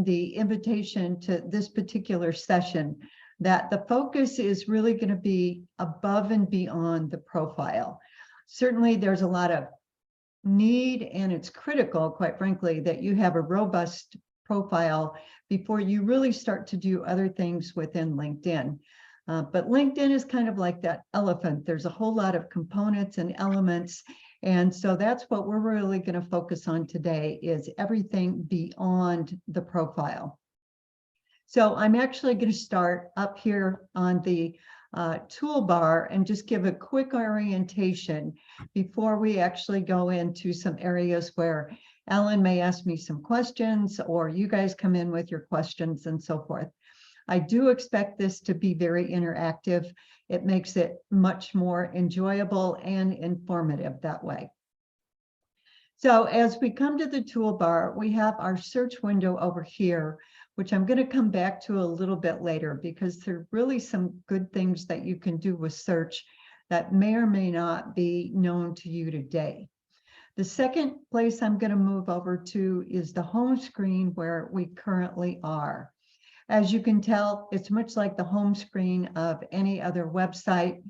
in the invitation to this particular session that the focus is really going to be above and beyond the profile. Certainly, there's a lot of need, and it's critical, quite frankly, that you have a robust profile before you really start to do other things within LinkedIn. But LinkedIn is kind of like that elephant. There's a whole lot of components and elements. And so that's what we're really going to focus on today, is everything beyond the profile. So I'm actually going to start up here on the toolbar and just give a quick orientation before we actually go into some areas where Ellen may ask me some questions, or you guys come in with your questions and so forth. I do expect this to be very interactive. It makes it much more enjoyable and informative that way. So as we come to the toolbar, we have our search window over here, which I'm going to come back to a little bit later, because there are really some good things that you can do with search that may or may not be known to you today. The second place I'm going to move over to is the home screen, where we currently are. As you can tell, it's much like the home screen of any other website.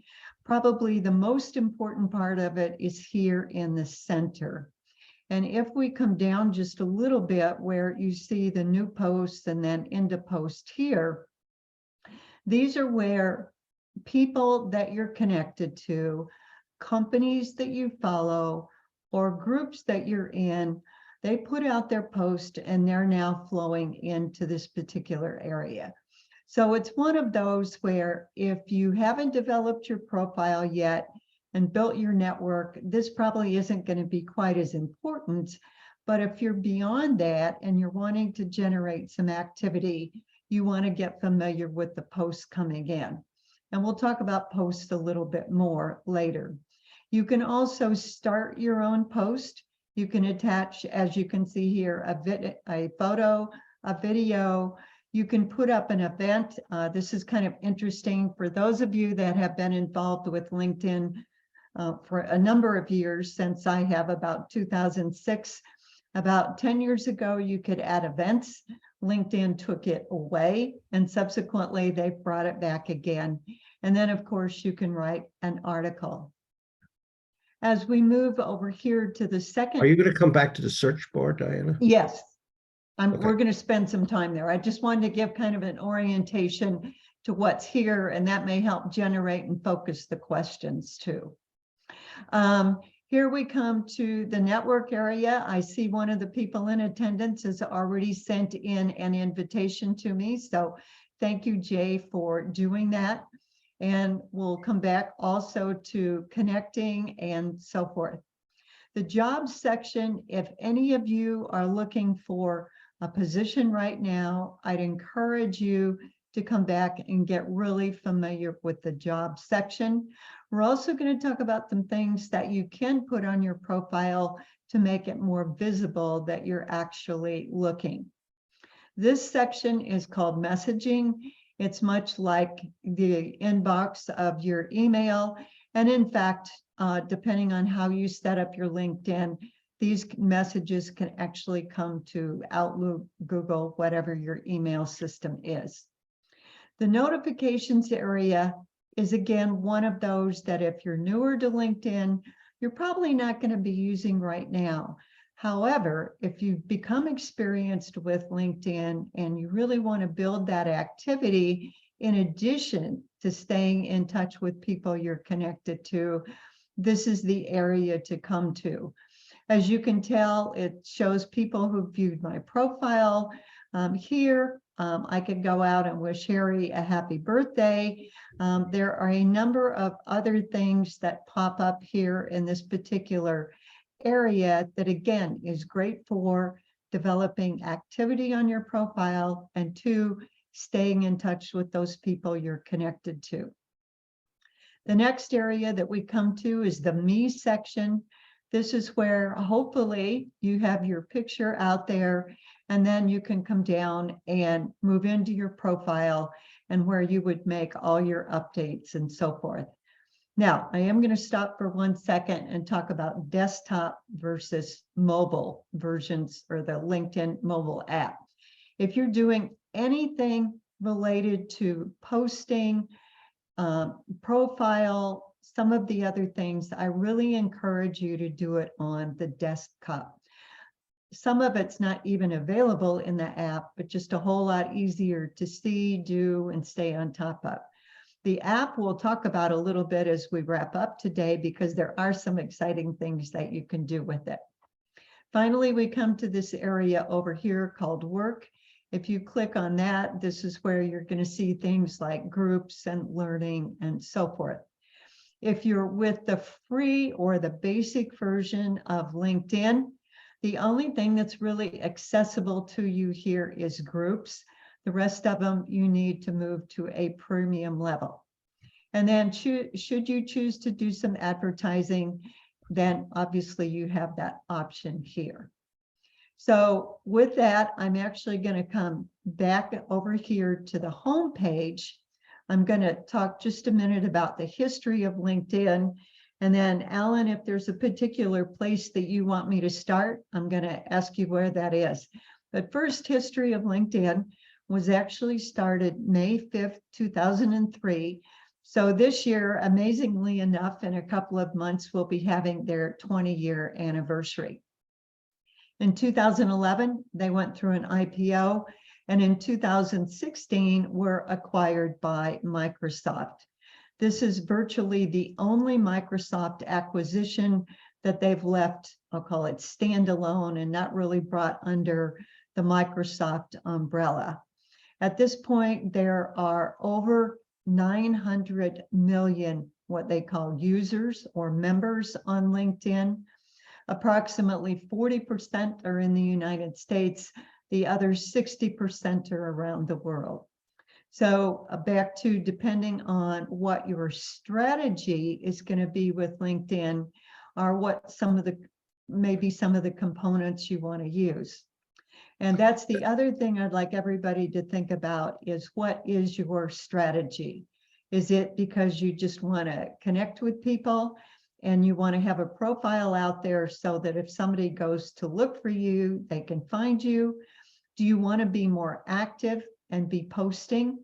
Probably the most important part of it is here in the center. And if we come down just a little bit, where you see the new posts and then into post here, these are where people that you're connected to, companies that you follow, or groups that you're in, they put out their post and they're now flowing into this particular area. So it's one of those where if you haven't developed your profile yet and built your network, this probably isn't going to be quite as important. But if you're beyond that and you're wanting to generate some activity, you want to get familiar with the posts coming in. And we'll talk about posts a little bit more later. You can also start your own post. You can attach, as you can see here, a photo, a video. You can put up an event. This is kind of interesting for those of you that have been involved with LinkedIn for a number of years, since I have, about 2006. About 10 years ago, you could add events. LinkedIn took it away, and subsequently they brought it back again. And then, of course, you can write an article. As we move over here to the second. Are you going to come back to the search bar, Diana? Yes, Okay. we're going to spend some time there. I just wanted to give kind of an orientation to what's here, and that may help generate and focus the questions too. Here we come to the network area. I see one of the people in attendance has already sent in an invitation to me. So thank you, Jay, for doing that. And we'll come back also to connecting and so forth. The jobs section, if any of you are looking for a position right now, I'd encourage you to come back and get really familiar with the job section. We're also going to talk about some things that you can put on your profile to make it more visible that you're actually looking. This section is called messaging. It's much like the inbox of your email. And in fact, depending on how you set up your LinkedIn, these messages can actually come to Outlook, Google, whatever your email system is. The notifications area is, again, one of those that if you're newer to LinkedIn, you're probably not going to be using right now. However, if you've become experienced with LinkedIn and you really want to build that activity, in addition to staying in touch with people you're connected to, this is the area to come to. As you can tell, it shows people who viewed my profile. Here, I could go out and wish Harry a happy birthday. There are a number of other things that pop up here in this particular area that, again, is great for developing activity on your profile, and two, staying in touch with those people you're connected to. The next area that we come to is the Me section. This is where hopefully you have your picture out there, and then you can come down and move into your profile and where you would make all your updates and so forth. Now, I am going to stop for 1 second and talk about desktop versus mobile versions, or the LinkedIn mobile app. If you're doing anything related to posting, profile, some of the other things, I really encourage you to do it on the desktop. Some of it's not even available in the app, but just a whole lot easier to see, do, and stay on top of. The app we'll talk about a little bit as we wrap up today, because there are some exciting things that you can do with it. Finally, we come to this area over here called Work. If you click on that, this is where you're going to see things like groups and learning and so forth. If you're with the free or the basic version of LinkedIn, the only thing that's really accessible to you here is groups. The rest of them, you need to move to a premium level. And then should you choose to do some advertising, then obviously you have that option here. So with that, I'm actually going to come back over here to the home page. I'm going to talk just a minute about the history of LinkedIn. And then, Alan, if there's a particular place that you want me to start, I'm going to ask you where that is. But first, history of LinkedIn was actually started May 5th, 2003. So this year, amazingly enough, in a couple of months, we'll be having their 20-year anniversary. In 2011, they went through an IPO, and in 2016 were acquired by Microsoft. This is virtually the only Microsoft acquisition that they've left, I'll call it standalone, and not really brought under the Microsoft umbrella. At this point, there are over 900 million what they call users or members on LinkedIn. Approximately 40% are in the United States. The other 60% are around the world. So back to, depending on what your strategy is going to be with LinkedIn, or what maybe some of the components you want to use. And that's the other thing I'd like everybody to think about is, what is your strategy? Is it because you just want to connect with people and you want to have a profile out there so that if somebody goes to look for you, they can find you? Do you want to be more active and be posting?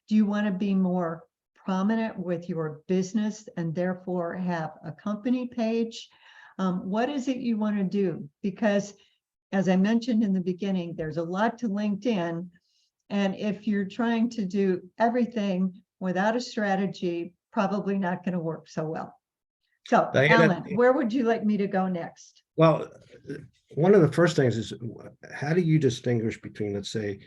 Do you want to be more prominent with your business and therefore have a company page? What is it you want to do? Because as I mentioned in the beginning, there's a lot to LinkedIn. And if you're trying to do everything without a strategy, probably not going to work so well. So, Diana, Alan, where would you like me to go next? well, one of the first things is, how do you distinguish between, let's say,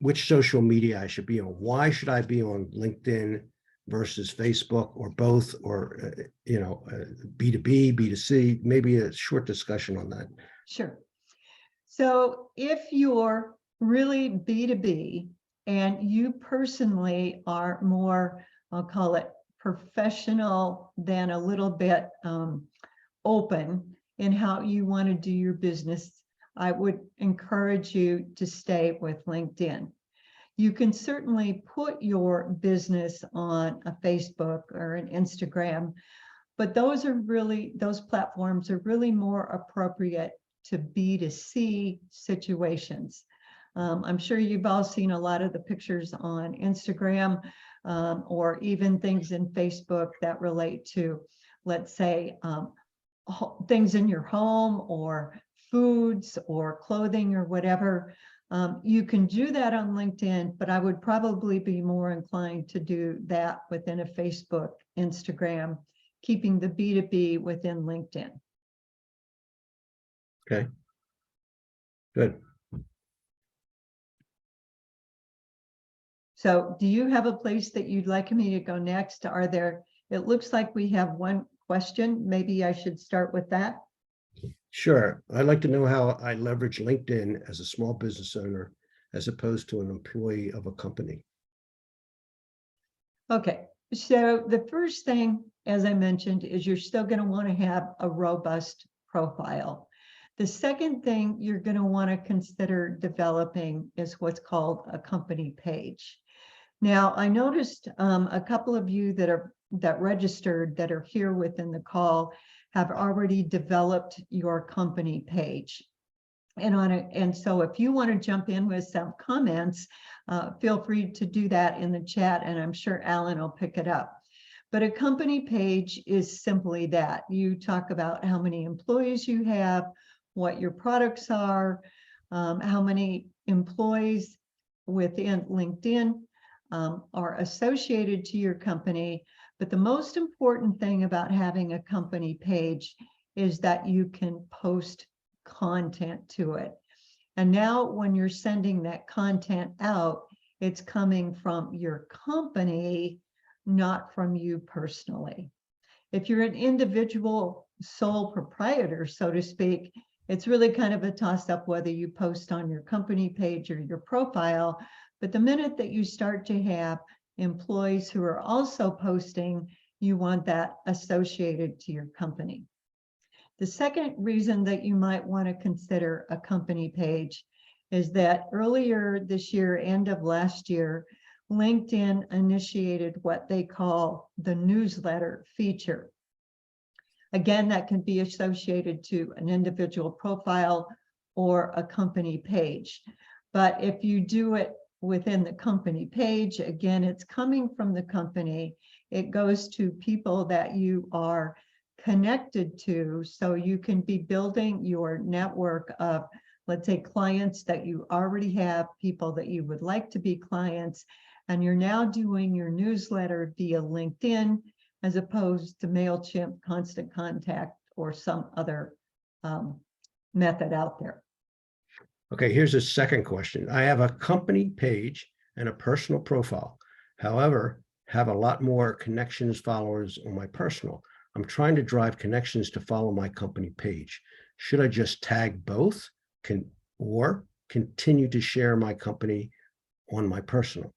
which social media I should be on? Why should I be on LinkedIn versus Facebook, or both, or B2B, B2C? Maybe a short discussion on that. Sure. So if you're really B2B and you personally are more, I'll call it professional than a little bit open in how you want to do your business, I would encourage you to stay with LinkedIn. You can certainly put your business on a Facebook or an Instagram, but those platforms are really more appropriate to B2C situations. I'm sure you've all seen a lot of the pictures on Instagram or even things in Facebook that relate to, let's say, things in your home or foods or clothing or whatever. You can do that on LinkedIn, but I would probably be more inclined to do that within a Facebook, Instagram, keeping the B2B within LinkedIn. Okay. Good. So do you have a place that you'd like me to go next? It looks like we have one question. Maybe I should start with that. Sure. I'd like to know how I leverage LinkedIn as a small business owner as opposed to an employee of a company. Okay. So the first thing, as I mentioned, is you're still going to want to have a robust profile. The second thing you're going to want to consider developing is what's called a company page. Now, I noticed a couple of you that registered that are here within the call have already developed your company page. And so if you want to jump in with some comments, feel free to do that in the chat, and I'm sure Alan will pick it up. But a company page is simply that. You talk about how many employees you have, what your products are, how many employees within LinkedIn are associated to your company. But the most important thing about having a company page is that you can post content to it. And now when you're sending that content out, it's coming from your company, not from you personally. If you're an individual sole proprietor, so to speak, it's really kind of a toss-up whether you post on your company page or your profile. But the minute that you start to have employees who are also posting, you want that associated to your company. The second reason that you might want to consider a company page is that earlier this year, end of last year, LinkedIn initiated what they call the newsletter feature. Again, that can be associated to an individual profile or a company page. But if you do it within the company page, again, it's coming from the company. It goes to people that you are connected to, so you can be building your network of, let's say, clients that you already have, people that you would like to be clients, and you're now doing your newsletter via LinkedIn as opposed to MailChimp, Constant Contact, or some other method out there. Okay, here's a second question. I have a company page and a personal profile. However, have a lot more connections, followers on my personal. I'm trying to drive connections to follow my company page. Should I just tag both or continue to share my company on my personal?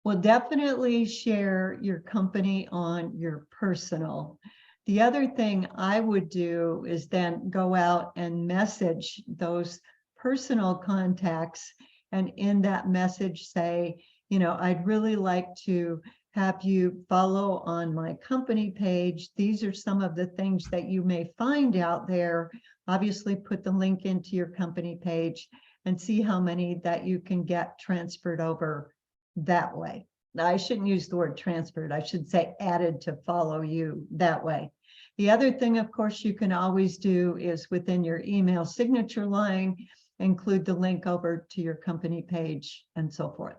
Well, definitely share your company on your personal. The other thing I would do is then go out and message those personal contacts, and in that message say, you know, I'd really like to have you follow on my company page. These are some of the things that you may find out there. Obviously, put the link into your company page and see how many that you can get transferred over that way. Now, I shouldn't use the word transferred. I should say added to follow you that way. The other thing, of course, you can always do is within your email signature line, include the link over to your company page and so forth.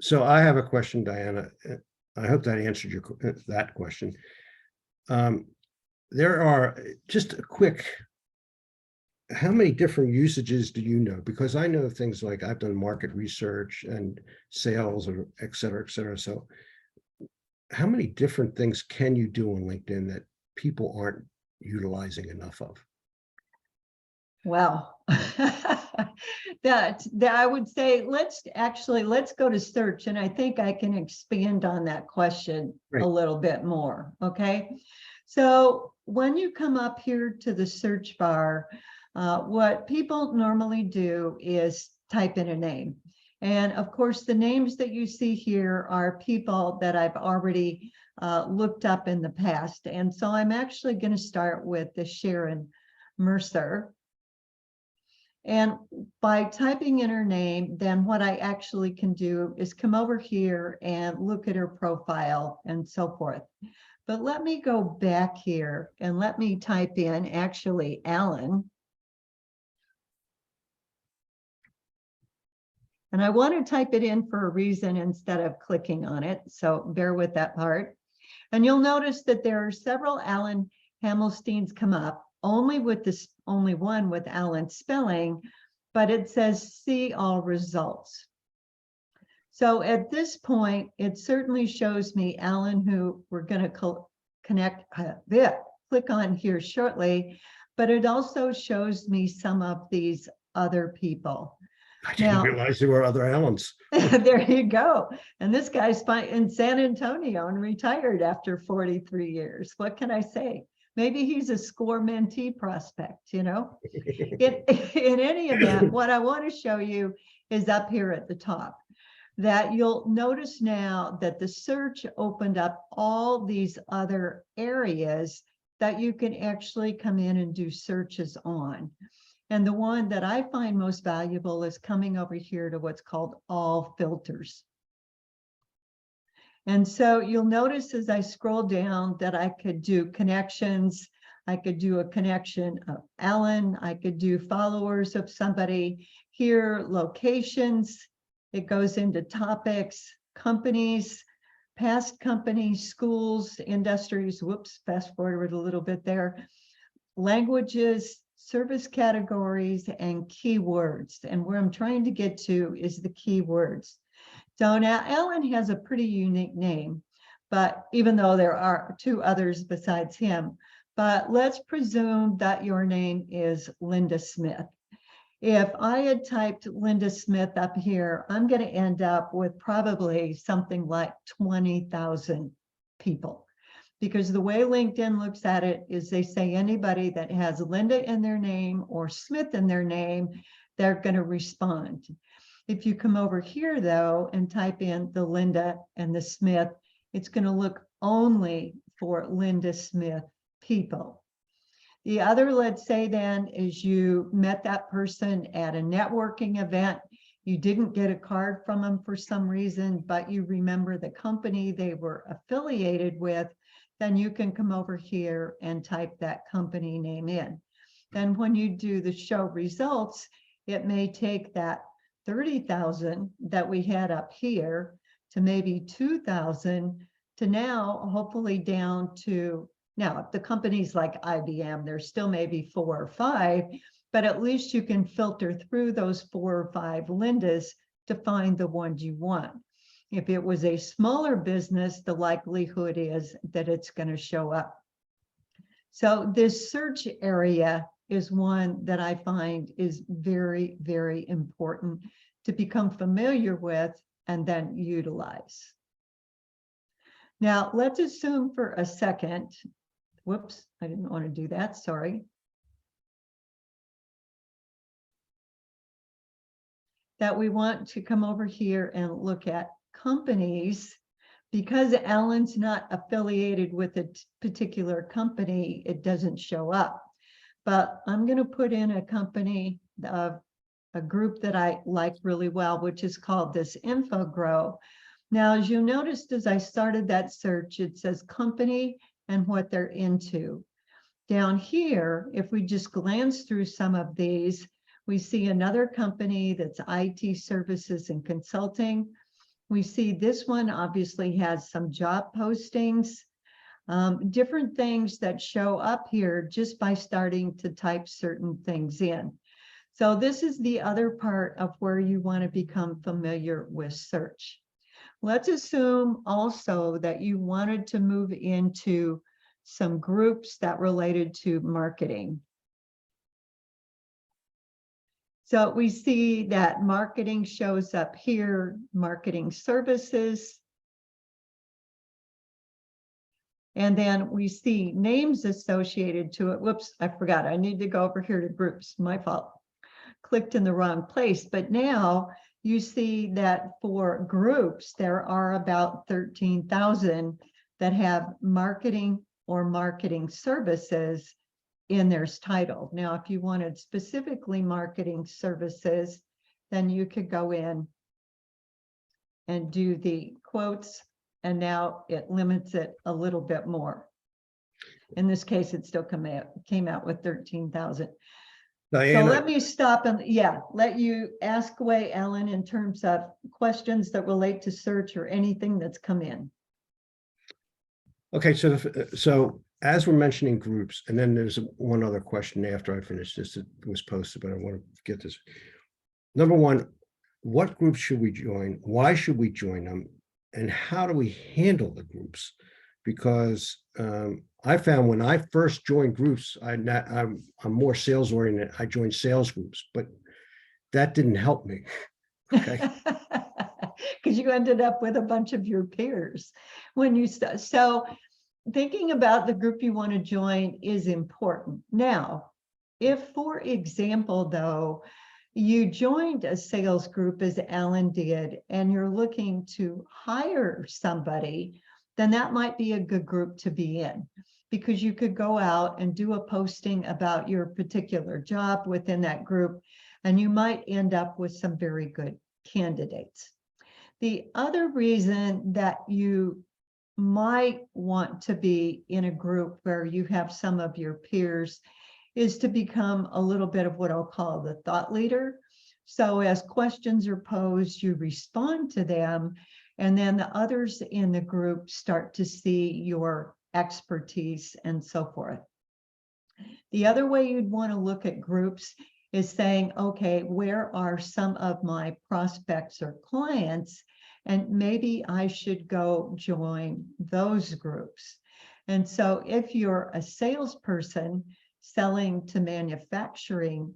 So I have a question, Diana. I hope that answered that question. There are just a quick, how many different usages do you know? Because I know things like I've done market research and sales, or et cetera, et cetera. So how many different things can you do on LinkedIn that people aren't utilizing enough of? Well, that I would say, let's go to search, and I think I can expand on that question a little bit more. Okay. So when you come up here to the search bar, what people normally do is type in a name. And of course, the names that you see here are people that I've already looked up in the past. And so I'm actually going to start with the Sharon Mercer. And by typing in her name, then what I actually can do is come over here and look at her profile and so forth. But let me go back here and let me type in actually Alan. And I want to type it in for a reason instead of clicking on it. So bear with that part. And you'll notice that there are several Alan Hamelsteins come up, only one with Alan spelling, but it says see all results. So at this point, it certainly shows me Alan, who we're going to click on here shortly, but it also shows me some of these other people. I didn't realize there were other Allens. There you go. And this guy's in San Antonio and retired after 43 years. What can I say? Maybe he's a SCORE mentee prospect, you know? In any event, what I want to show you is up here at the top, that you'll notice now that the search opened up all these other areas that you can actually come in and do searches on. And the one that I find most valuable is coming over here to what's called all filters. And so you'll notice as I scroll down that I could do connections. I could do a connection of Ellen. I could do followers of somebody here, locations. It goes into topics, companies, past companies, schools, industries. Whoops, fast forward a little bit there. Languages, service categories, and keywords. And where I'm trying to get to is the keywords. So now Ellen has a pretty unique name, but even though there are two others besides him, but let's presume that your name is Linda Smith. If I had typed Linda Smith up here, I'm going to end up with probably something like 20,000 people. Because the way LinkedIn looks at it is they say anybody that has Linda in their name or Smith in their name, they're going to respond. If you come over here, though, and type in the Linda and the Smith, it's going to look only for Linda Smith people. The other, let's say then, is you met that person at a networking event. You didn't get a card from them for some reason, but you remember the company they were affiliated with, then you can come over here and type that company name in. Then when you do the show results, it may take that 30,000 that we had up here to maybe 2,000 to now hopefully down to, now if the company's like IBM, there's still maybe 4 or 5, but at least you can filter through those 4 or 5 Lindas to find the ones you want. If it was a smaller business, the likelihood is that it's going to show up. So this search area is one that I find is very, very important to become familiar with and then utilize. Now, let's assume for a second, whoops, I didn't want to do that, sorry. That we want to come over here and look at companies. Because Alan's not affiliated with a particular company, it doesn't show up. But I'm going to put in a company, a group that I like really well, which is called this InfoGrow. Now, as you noticed, as I started that search, it says company and what they're into. Down here, if we just glance through some of these, we see another company that's IT services and consulting. We see this one obviously has some job postings. Different things that show up here just by starting to type certain things in. So this is the other part of where you want to become familiar with search. Let's assume also that you wanted to move into some groups that related to marketing. So we see that marketing shows up here, marketing services. And then we see names associated to it. Whoops, I forgot. I need to go over here to groups. My fault. Clicked in the wrong place. But now you see that for groups, there are about 13,000 that have marketing or marketing services in their title. Now, if you wanted specifically marketing services, then you could go in and do the quotes. And now it limits it a little bit more. In this case, it still came out with 13,000. So let me stop and let you ask away, Ellen, in terms of questions that relate to search or anything that's come in. Okay, so as we're mentioning groups, and then there's one other question after I finish this that was posted, but I want to get this. Number one, what groups should we join? Why should we join them? And how do we handle the groups? Because I found when I first joined groups, I'm more sales oriented. I joined sales groups, but that didn't help me. Okay. Because you ended up with a bunch of your peers when you start. So thinking about the group you want to join is important. Now, if, for example, though, you joined a sales group as Alan did, and you're looking to hire somebody, then that might be a good group to be in. because you could go out and do a posting about your particular job within that group, and you might end up with some very good candidates. The other reason that you might want to be in a group where you have some of your peers is to become a little bit of what I'll call the thought leader. So as questions are posed, you respond to them, and then the others in the group start to see your expertise and so forth. The other way you'd want to look at groups is saying, okay, where are some of my prospects or clients? And maybe I should go join those groups. And so if you're a salesperson selling to manufacturing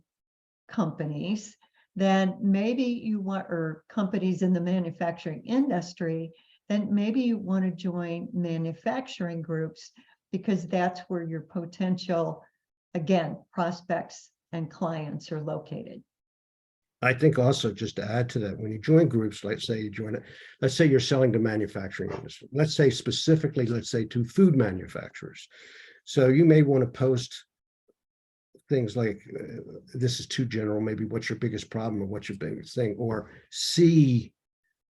companies, then maybe you want, or companies in the manufacturing industry, then maybe you want to join manufacturing groups, because that's where your potential, again, prospects and clients are located. I think also, just to add to that, when you join groups, let's say you join it, let's say you're selling to manufacturing industry, let's say specifically, let's say to food manufacturers. So you may want to post things like, this is too general, maybe what's your biggest problem or what's your biggest thing, or see,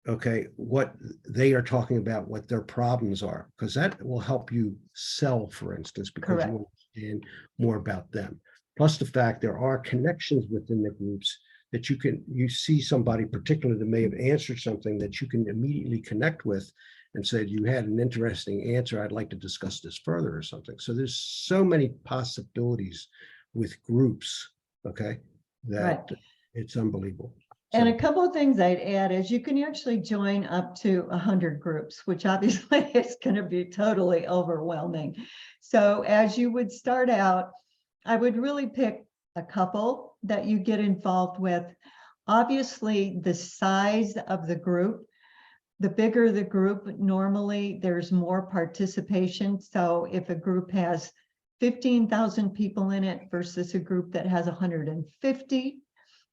okay, what they are talking about, what their problems are, because that will help you sell, for instance, because Correct. you understand more about them. Plus the fact there are connections within the groups that you see somebody particular that may have answered something that you can immediately connect with and said, you had an interesting answer, I'd like to discuss this further or something. So there's so many possibilities with groups, okay, that it's unbelievable. And So, a couple of things I'd add is you can actually join up to 100 groups, which obviously is going to be totally overwhelming. So as you would start out, I would really pick a couple that you get involved with. Obviously, the size of the group, the bigger the group, normally there's more participation. So if a group has 15,000 people in it versus a group that has 150,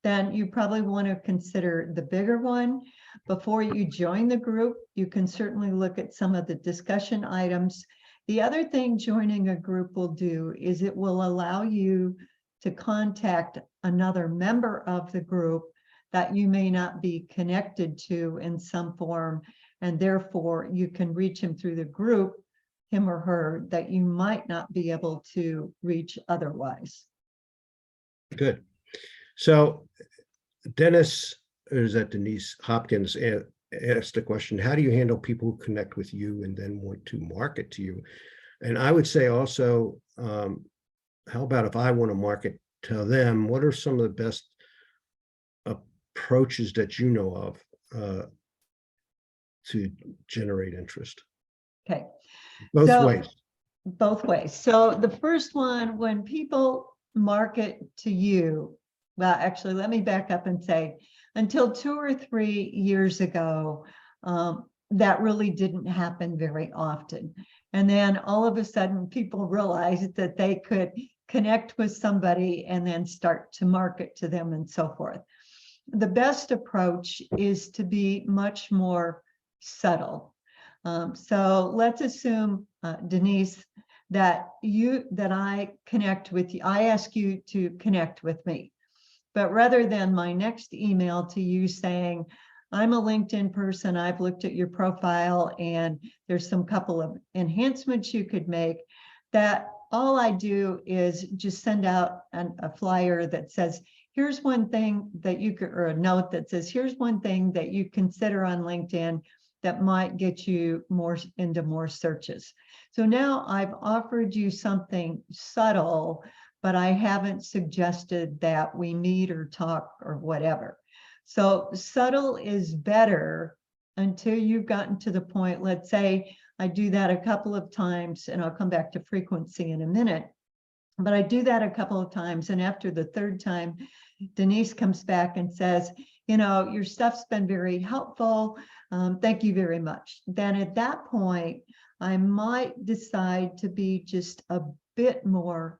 then you probably want to consider the bigger one. Before you join the group, you can certainly look at some of the discussion items. The other thing joining a group will do is it will allow you to contact another member of the group that you may not be connected to in some form, and therefore you can reach him through the group, him or her, that you might not be able to reach otherwise. good. So Dennis, or is that Denise Hopkins, asked the question, how do you handle people who connect with you and then want to market to you? And I would say also, how about if I want to market to them, what are some of the best approaches that you know of to generate interest? Okay. Both So, ways. Both ways. So the first one, when people market to you, well, actually, let me back up and say, until 2 or 3 years ago, that really didn't happen very often. And then all of a sudden, people realized that they could connect with somebody and then start to market to them and so forth. The best approach is to be much more subtle. So let's assume, Denise, that I connect with you. I ask you to connect with me. But rather than my next email to you saying, I'm a LinkedIn person, I've looked at your profile and there's some couple of enhancements you could make, that all I do is just send out a flyer that says, here's one thing that you could, or a note that says, here's one thing that you consider on LinkedIn that might get you more into more searches. So now I've offered you something subtle, but I haven't suggested that we meet or talk or whatever. So subtle is better until you've gotten to the point. Let's say I do that a couple of times, and I'll come back to frequency in a minute. But I do that a couple of times, and after the third time, Denise comes back and says, you know, your stuff's been very helpful. Thank you very much. Then at that point, I might decide to be just a bit more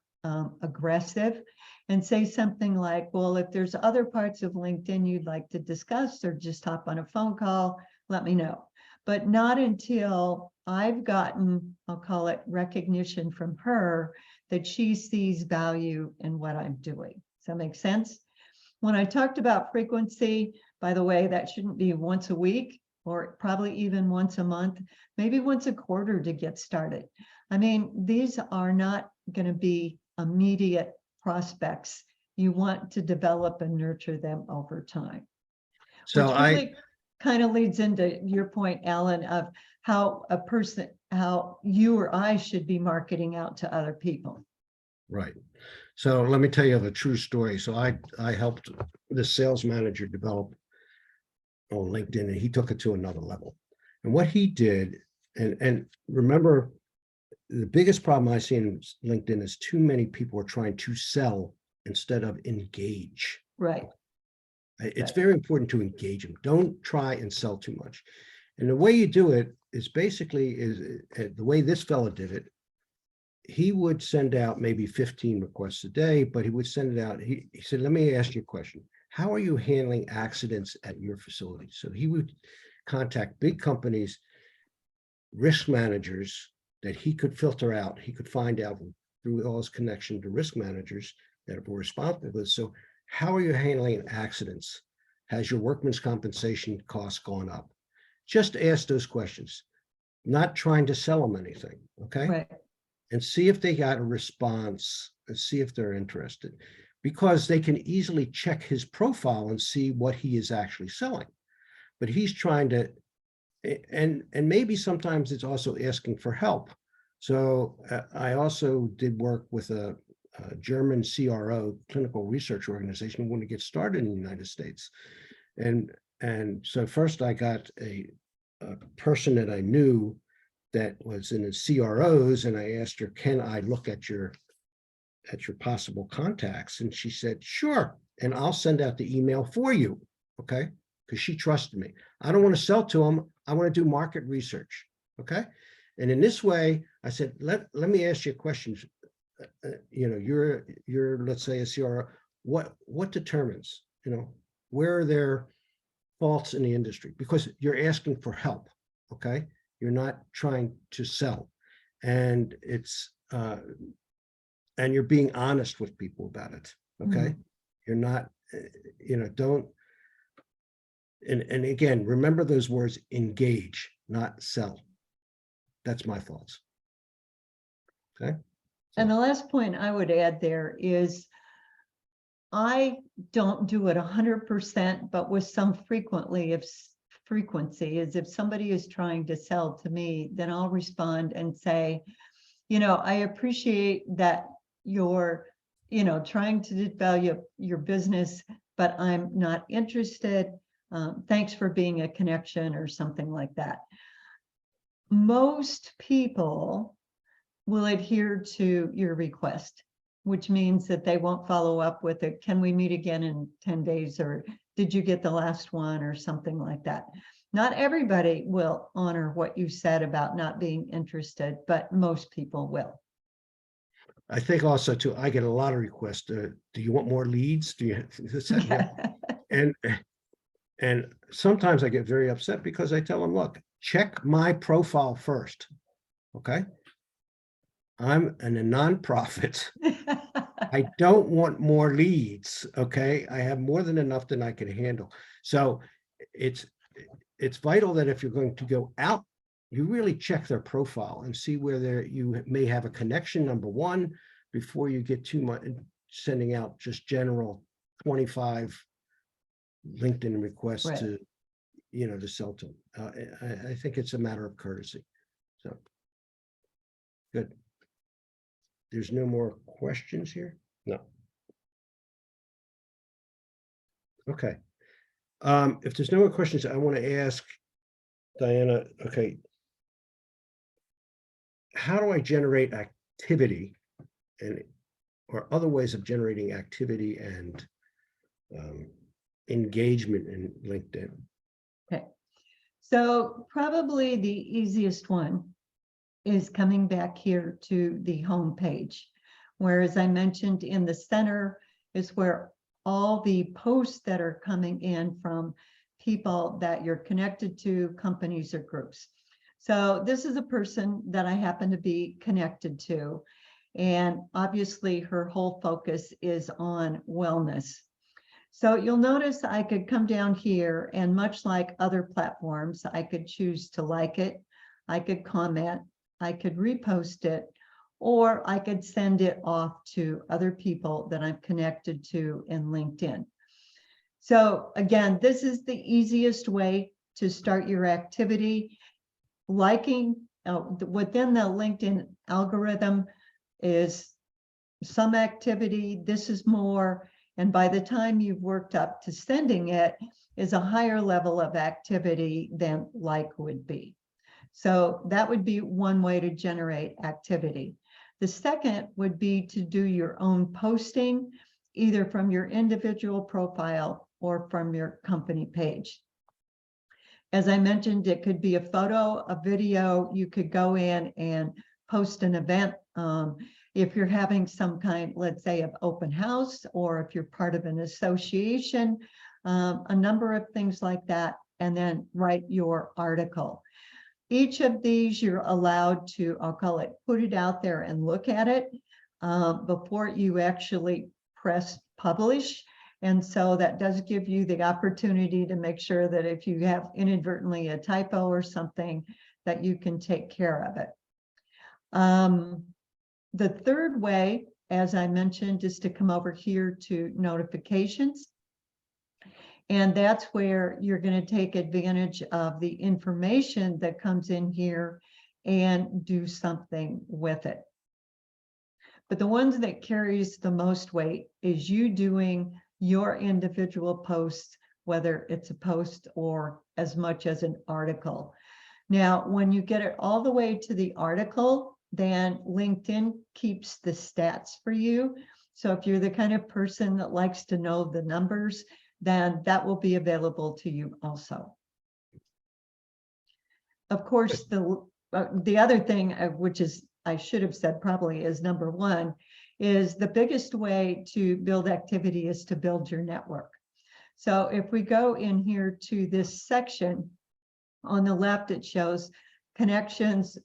aggressive and say something like, well, if there's other parts of LinkedIn you'd like to discuss or just hop on a phone call, let me know. but not until I've gotten, I'll call it recognition from her, that she sees value in what I'm doing. Does that make sense? When I talked about frequency, by the way, that shouldn't be once a week or probably even once a month, maybe once a quarter to get started. I mean, these are not going to be immediate prospects. You want to develop and nurture them over time. So Which really kind of leads into your point, Alan, of how how you or I should be marketing out to other people. Right. So let me tell you the true story. So I helped the sales manager develop on LinkedIn, and he took it to another level. And what he did, and remember, the biggest problem I see in LinkedIn is too many people are trying to sell instead of engage. Right. It's Right. very important to engage them. Don't try and sell too much. And the way you do it is basically the way this fella did it. He would send out maybe 15 requests a day, but he would send it out. He said, let me ask you a question. How are you handling accidents at your facility? So he would contact big companies, risk managers that he could filter out. He could find out through all his connection to risk managers that were responsible for this. So how are you handling accidents? Has your workman's compensation costs gone up? Just ask those questions, not trying to sell them anything, okay? Right. And see if they got a response and see if they're interested, because they can easily check his profile and see what he is actually selling. But he's trying to, and maybe sometimes it's also asking for help. So I also did work with a German CRO, clinical research organization, when to get started in the United States. And so first I got a person that I knew that was in the CROs, and I asked her, can I look at your possible contacts? And she said, sure. And I'll send out the email for you. Okay. Because she trusted me. I don't want to sell to them. I want to do market research. Okay. And in this way, I said, let me ask you a question. You're let's say a CRO. What determines, where are there faults in the industry? Because you're asking for help. Okay. You're not trying to sell, and it's and you're being honest with people about it. Okay. You're not, don't. And again, remember those words: engage, not sell. That's my thoughts. Okay. And the last point I would add there is, I don't do it 100%, but with some frequency is if somebody is trying to sell to me, then I'll respond and say, I appreciate that you're, trying to devalue your business, but I'm not interested. Thanks for being a connection or something like that. Most people will adhere to your request, which means that they won't follow up with it. Can we meet again in 10 days? Or did you get the last one or something like that? Not everybody will honor what you said about not being interested, but most people will. I think also too, I get a lot of requests. Do you want more leads? Do you? And sometimes I get very upset because I tell them, look, check my profile first. Okay. I'm in a nonprofit. I don't want more leads. Okay. I have more than enough than I can handle. So it's vital that if you're going to go out, you really check their profile and see where you may have a connection, number one, before you get too much sending out just general 25 LinkedIn requests Right. to, to sell to them. I think it's a matter of courtesy. So good. There's no more questions here? No. Okay. If there's no more questions, I want to ask Diana, okay, how do I generate activity or other ways of generating activity and engagement in LinkedIn? Okay. So probably the easiest one is coming back here to the home page, where, as I mentioned, in the center is where all the posts that are coming in from people that you're connected to, companies or groups. So this is a person that I happen to be connected to. And obviously her whole focus is on wellness. So you'll notice I could come down here, and much like other platforms, I could choose to like it, I could comment, I could repost it, or I could send it off to other people that I'm connected to in LinkedIn. So again, this is the easiest way to start your activity. Liking within the LinkedIn algorithm is some activity, this is more, and by the time you've worked up to sending it is a higher level of activity than like would be. So that would be one way to generate activity. The second would be to do your own posting, either from your individual profile or from your company page. As I mentioned, it could be a photo, a video. You could go in and post an event. If you're having some kind, let's say, of open house, or if you're part of an association, a number of things like that, and then write your article. Each of these you're allowed to, I'll call it, put it out there and look at it before you actually press publish. And so that does give you the opportunity to make sure that if you have inadvertently a typo or something, that you can take care of it. The third way, as I mentioned, is to come over here to notifications. And that's where you're going to take advantage of the information that comes in here and do something with it. But the ones that carries the most weight is you doing your individual posts, whether it's a post or as much as an article. Now, when you get it all the way to the article, then LinkedIn keeps the stats for you. So if you're the kind of person that likes to know the numbers, then that will be available to you also. Of course, the other thing, which is I should have said probably is number one, is the biggest way to build activity is to build your network. So if we go in here to this section, on the left, it shows connections,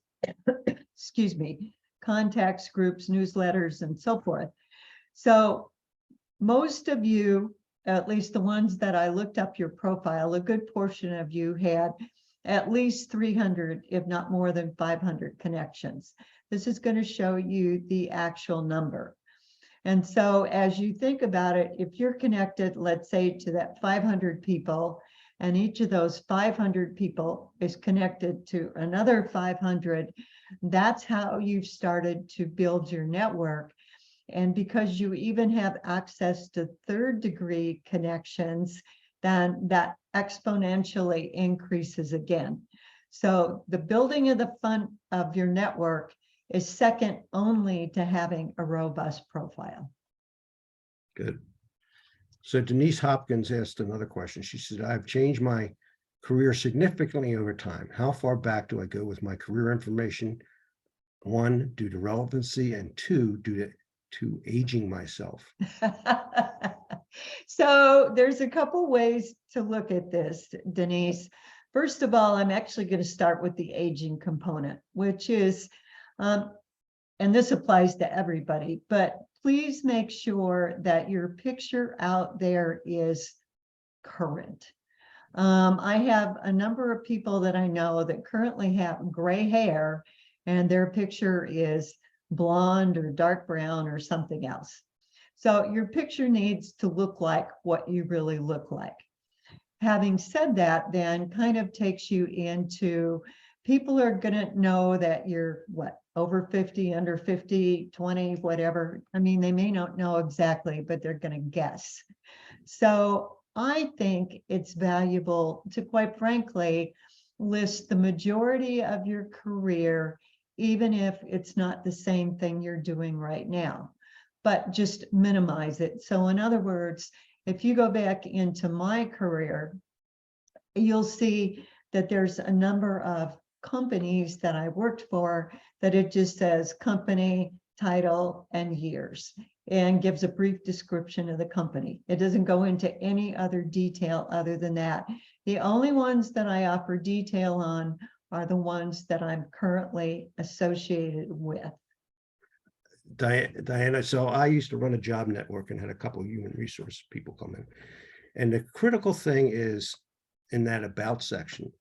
excuse me, contacts, groups, newsletters, and so forth. So most of you, at least the ones that I looked up your profile, a good portion of you had at least 300, if not more than 500 connections. This is going to show you the actual number. And so as you think about it, if you're connected, let's say, to that 500 people, and each of those 500 people is connected to another 500, that's how you've started to build your network. And because you even have access to third-degree connections, then that exponentially increases again. So the building of the fun of your network is second only to having a robust profile. Good. So Denise Hopkins asked another question. She said, I've changed my career significantly over time. How far back do I go with my career information? 1, due to relevancy, and 2, due to aging myself. So there's a couple ways to look at this, Denise. First of all, I'm actually going to start with the aging component, which is, and this applies to everybody, but please make sure that your picture out there is current. I have a number of people that I know that currently have gray hair, and their picture is blonde or dark brown or something else. So your picture needs to look like what you really look like. Having said that, then kind of takes you into, people are going to know that you're what, over 50, under 50, 20, whatever. I mean, they may not know exactly, but they're going to guess. So I think it's valuable to, quite frankly, list the majority of your career, even if it's not the same thing you're doing right now, but just minimize it. So in other words, if you go back into my career, you'll see that there's a number of companies that I worked for that it just says company, title, and years, and gives a brief description of the company. It doesn't go into any other detail other than that. The only ones that I offer detail on are the ones that I'm currently associated with. Diana, so I used to run a job network and had a couple of human resource people come in. And the critical thing is in that about section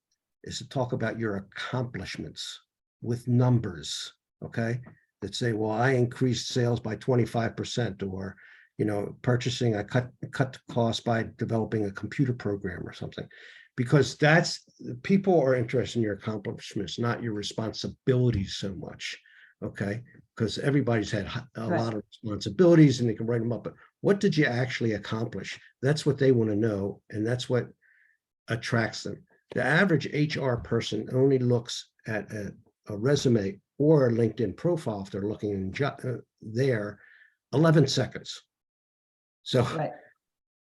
is to talk about your accomplishments with numbers, okay? That say, well, I increased sales by 25%, or, you know, purchasing, I cut the cost by developing a computer program or something. Because that's, people are interested in your accomplishments, not your responsibilities so much, okay? Because everybody's had a Right. lot of responsibilities and they can write them up, but what did you actually accomplish? That's what they want to know, and that's what attracts them. The average HR person only looks at a resume or a LinkedIn profile if they're looking in there 11 seconds. So Right.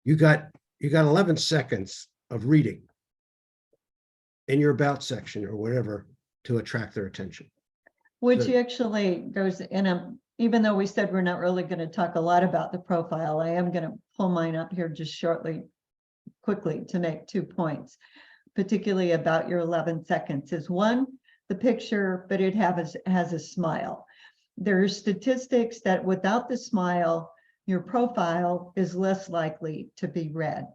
you got 11 seconds of reading in your about section or whatever to attract their attention. Which So- actually goes in a, even though we said we're not really going to talk a lot about the profile, I am going to pull mine up here just shortly, quickly, to make 2 points, particularly about your 11 seconds. Is one, the picture, but it has a smile. There are statistics that without the smile, your profile is less likely to be read.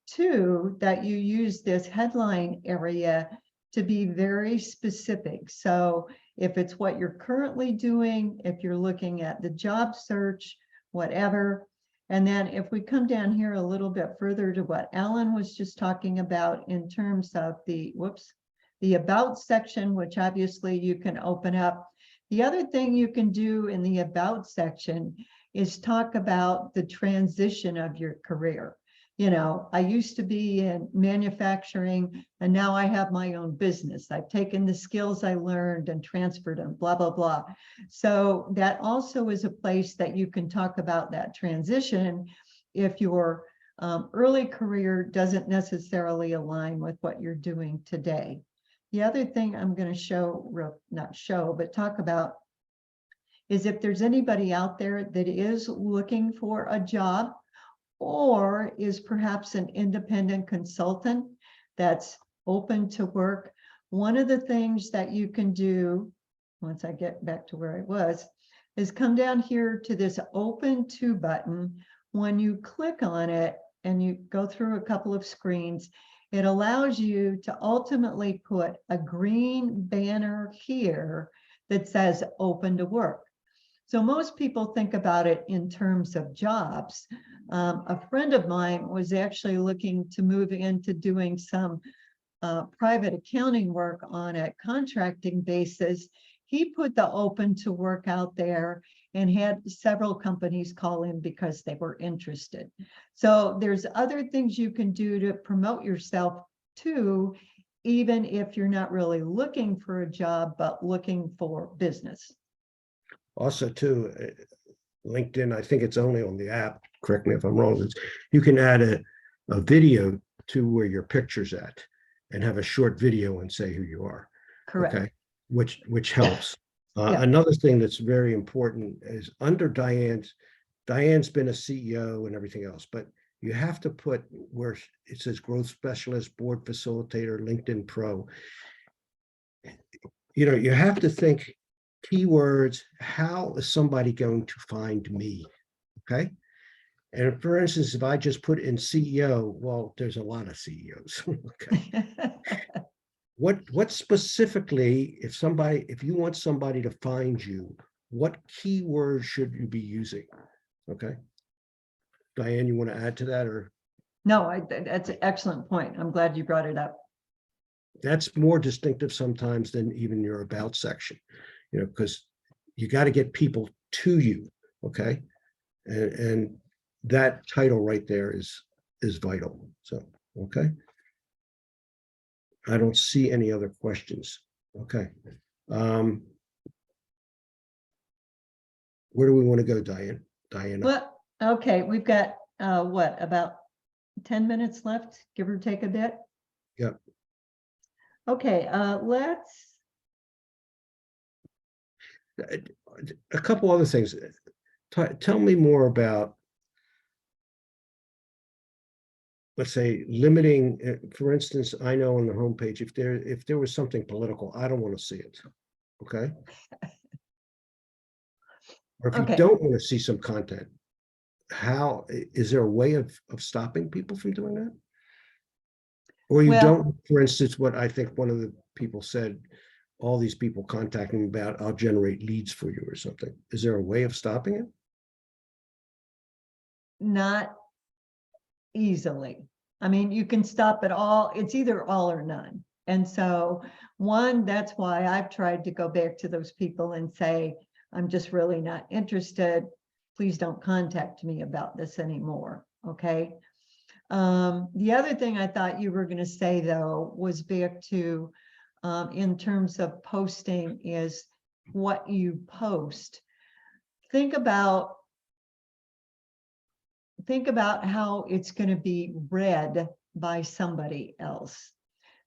Two, that you use this headline area to be very specific. So if it's what you're currently doing, if you're looking at the job search, whatever. And then if we come down here a little bit further to what Alan was just talking about in terms of the, the about section, which obviously you can open up. The other thing you can do in the about section is talk about the transition of your career. You know, I used to be in manufacturing and now I have my own business. I've taken the skills I learned and transferred them, blah, blah, blah. So that also is a place that you can talk about that transition if your early career doesn't necessarily align with what you're doing today. The other thing I'm going to show, not show, but talk about is if there's anybody out there that is looking for a job or is perhaps an independent consultant that's open to work. One of the things that you can do, once I get back to where I was, is come down here to this open to button. When you click on it and you go through a couple of screens, it allows you to ultimately put a green banner here that says open to work. So most people think about it in terms of jobs. A friend of mine was actually looking to move into doing some private accounting work on a contracting basis. He put the open to work out there and had several companies call him because they were interested. So there's other things you can do to promote yourself too, even if you're not really looking for a job, but looking for business. Also too, LinkedIn, I think it's only on the app, correct me if I'm wrong, you can add a video to where your picture's at and have a short video and say who you are. Correct. Okay, which helps. Yeah. Another thing that's very important is under Diane's been a CEO and everything else, but you have to put where it says growth specialist, board facilitator, LinkedIn Pro. You know, you have to think keywords, how is somebody going to find me? Okay. And for instance, if I just put in CEO, well, there's a lot of CEOs. Okay. What specifically, if you want somebody to find you, what keywords should you be using? Okay. Diane, you want to add to that, or? No, that's an excellent point. I'm glad you brought it up. That's more distinctive sometimes than even your about section, you know, because you got to get people to you. Okay. And that title right there is vital. So, okay. I don't see any other questions. Okay. Where do we want to go, Diane? Diana? Well, okay, we've got what, about 10 minutes left, give or take a bit? Yep. Okay, let's. A couple other things. Tell me more about let's say limiting, for instance, I know on the homepage, if there was something political, I don't want to see it. Okay. Or if you Okay. don't want to see some content, how, is there a way of stopping people from doing that? Or you Well, don't, for instance, what I think one of the people said, all these people contacting me about, I'll generate leads for you or something. Is there a way of stopping it? not easily. I mean, you can stop it all. It's either all or none. And so one, that's why I've tried to go back to those people and say, I'm just really not interested. Please don't contact me about this anymore. Okay. The other thing I thought you were going to say, though, was back to in terms of posting is what you post. Think about how it's going to be read by somebody else.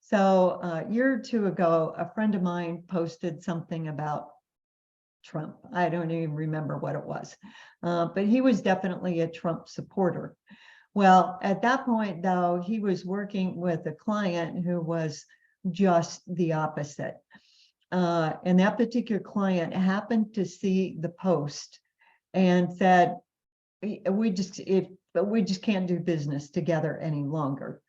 So a year or two ago, a friend of mine posted something about Trump. I don't even remember what it was, but he was definitely a Trump supporter. Well, at that point, though, he was working with a client who was just the opposite. And that particular client happened to see the post and said, we just can't do business together any longer.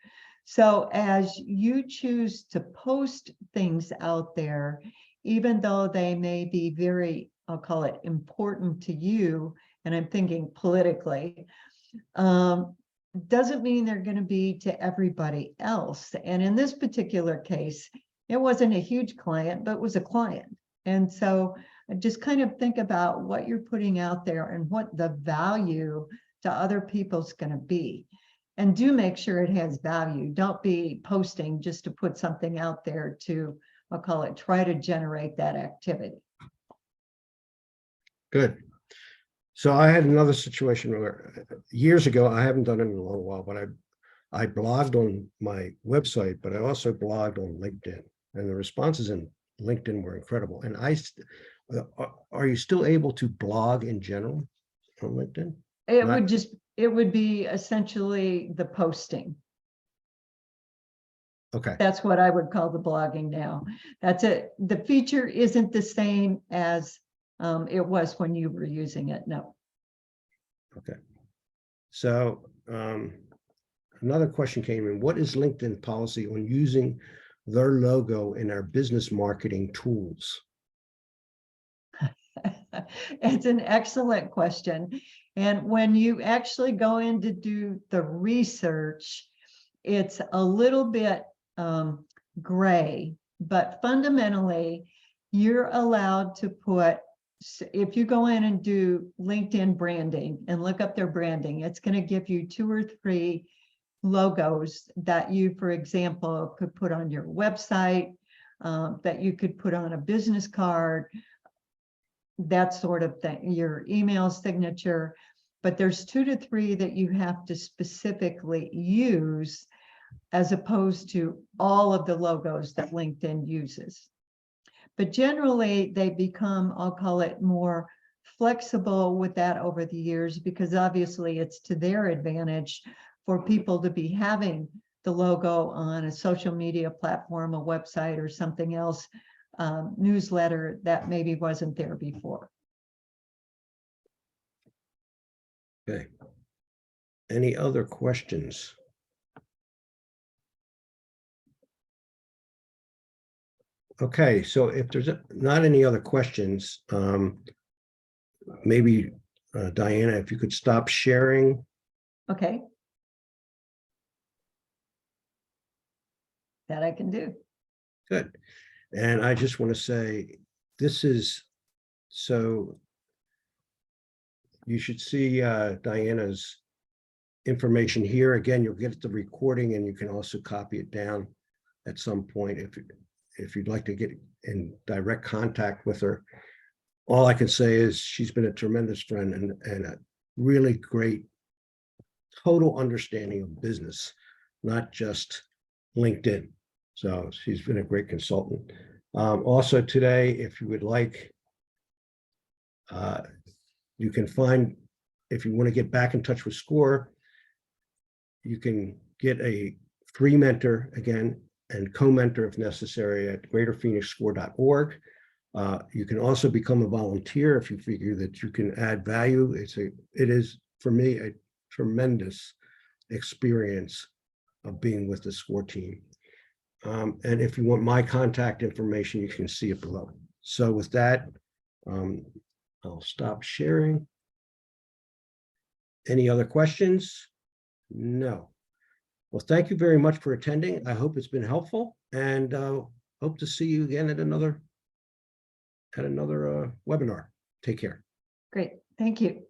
So as you choose to post things out there, even though they may be very, I'll call it important to you, and I'm thinking politically, doesn't mean they're going to be to everybody else. And in this particular case, it wasn't a huge client, but it was a client. And so just kind of think about what you're putting out there and what the value to other people's going to be. And do make sure it has value. Don't be posting just to put something out there to, I'll call it, try to generate that activity. Good. So I had another situation where years ago, I haven't done it in a long while, but I blogged on my website, but I also blogged on LinkedIn, and the responses in LinkedIn were incredible. And are you still able to blog in general on LinkedIn? It would be essentially the posting. Okay. That's what I would call the blogging now. That's it. The feature isn't the same as it was when you were using it. No. Okay. So another question came in. What is LinkedIn policy on using their logo in our business marketing tools? It's an excellent question. And when you actually go in to do the research, it's a little bit gray, but fundamentally, you're allowed to put, if you go in and do LinkedIn branding and look up their branding, it's going to give you 2 or 3 logos that you, for example, could put on your website, that you could put on a business card, that sort of thing, your email signature. But there's 2 to 3 that you have to specifically use, as opposed to all of the logos that LinkedIn uses. But generally, they become, I'll call it, more flexible with that over the years, because obviously it's to their advantage for people to be having the logo on a social media platform, a website, or something else, newsletter that maybe wasn't there before. Okay. Any other questions? Okay, so if there's not any other questions, maybe Diana, if you could stop sharing. Okay. That I can do. Good. And I just want to say, this is, so you should see Diana's information here. Again, you'll get the recording, and you can also copy it down at some point if you'd like to get in direct contact with her. All I can say is she's been a tremendous friend and a really great total understanding of business, not just LinkedIn. So she's been a great consultant. Also today, if you would like, you can find, if you want to get back in touch with SCORE, you can get a free mentor again and co-mentor if necessary at greaterphoenixscore.org. You can also become a volunteer if you figure that you can add value. It is for me a tremendous experience of being with the SCORE team. And if you want my contact information, you can see it below. So with that, I'll stop sharing. Any other questions? No. Well, thank you very much for attending. I hope it's been helpful, and hope to see you again at another webinar. Take care. Great. Thank you.